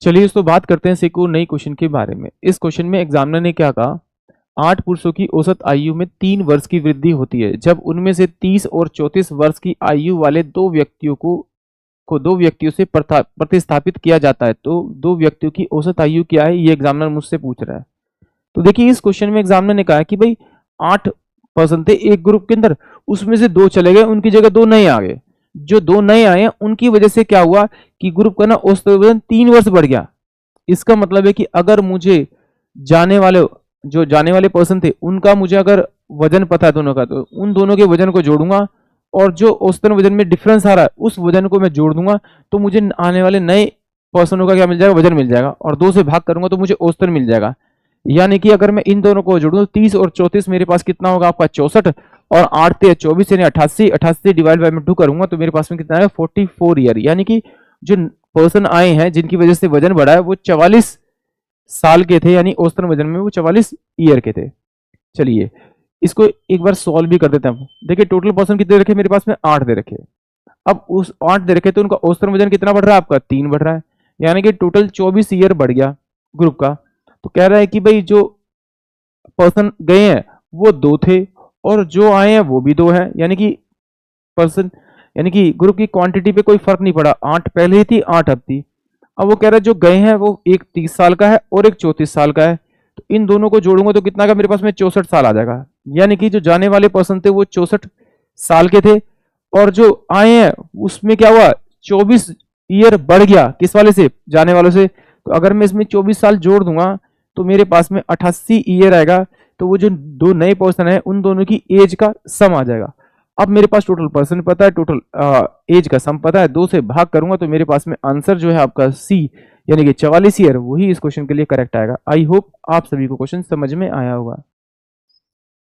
चलिए दोस्तों बात करते हैं एक और नई क्वेश्चन के बारे में। इस क्वेश्चन में एग्जामिनर ने क्या कहा, 8 पुरुषों की औसत आयु में 3 वर्ष की वृद्धि होती है जब उनमें से 30 और 34 वर्ष की आयु वाले दो व्यक्तियों को दो व्यक्तियों से प्रतिस्थापित किया जाता है, तो दो व्यक्तियों की औसत आयु क्या है, ये एग्जामिनर मुझसे पूछ रहा है। तो देखिए इस क्वेश्चन में एग्जामिनर ने कहा कि भाई 8 पर्सन थे एक ग्रुप के अंदर, उसमें से 2 चले गए, उनकी जगह 2 नए आ गए। जो 2 नए आए हैं उनकी वजह से क्या हुआ कि ग्रुप का ना औसत वजन 3 वर्ष बढ़ गया। इसका मतलब है कि अगर मुझे जाने वाले पर्सन थे उनका मुझे अगर वजन पता है दोनों का, तो उन दोनों के वजन को जोड़ूंगा और जो औसतन वजन में डिफरेंस आ रहा है उस वजन को मैं जोड़ दूंगा, तो मुझे आने वाले नए पर्सनों का क्या मिल जाएगा, वजन मिल जाएगा, और 2 से भाग करूंगा तो मुझे औसतन मिल जाएगा। यानी कि अगर मैं इन दोनों को जोड़ूं तो 30 और 34 मेरे पास कितना होगा आपका 64, और 8 से 24 यानी 88, 88 डिवाइड बाय 2 करूंगा तो मेरे पास में कितना आएगा 44 ईयर। यानी कि जो पर्सन आए हैं जिनकी वजह से वजन बढ़ा है वो 44 साल के थे, यानी औसतन वजन में वो 44 ईयर के थे। चलिए इसको एक बार सॉल्व भी कर देते हैं। देखिए टोटल पर्सन कितने रखे मेरे पास में, 8 दे रखे। अब उस 8 दे रखे तो उनका औसतन वजन कितना बढ़ रहा है आपका, 3 बढ़ रहा है, यानी कि टोटल 24 ईयर बढ़ गया ग्रुप का। तो कह रहा है कि भाई जो पर्सन गए हैं वो 2 थे और जो आए हैं वो भी 2 हैं, यानी कि पर्सन यानी कि ग्रुप की क्वांटिटी पे कोई फर्क नहीं पड़ा, 8 पहले ही थी 8 अब थी। अब वो कह रहा है जो गए हैं वो एक 30 साल का है और एक 34 साल का है, तो इन दोनों को जोड़ूंगा तो कितना का मेरे पास में 64 साल आ जाएगा। यानी कि जो जाने वाले पर्सन थे वो 64 साल के थे और जो आए हैं उसमें क्या हुआ 24 ईयर बढ़ गया, किस वाले से, जाने वालों से। तो अगर मैं इसमें 24 साल जोड़ दूंगा तो मेरे पास में 88 ईयर आएगा, तो वो जो 2 नए पर्सन है उन दोनों की एज का सम आ जाएगा। अब मेरे पास टोटल पर्सन पता है, टोटल एज का सम पता है, 2 से भाग करूंगा तो मेरे पास में आंसर जो है आपका सी यानी कि 44 ईयर, वही इस क्वेश्चन के लिए करेक्ट आएगा। आई होप आप सभी को क्वेश्चन समझ में आया होगा।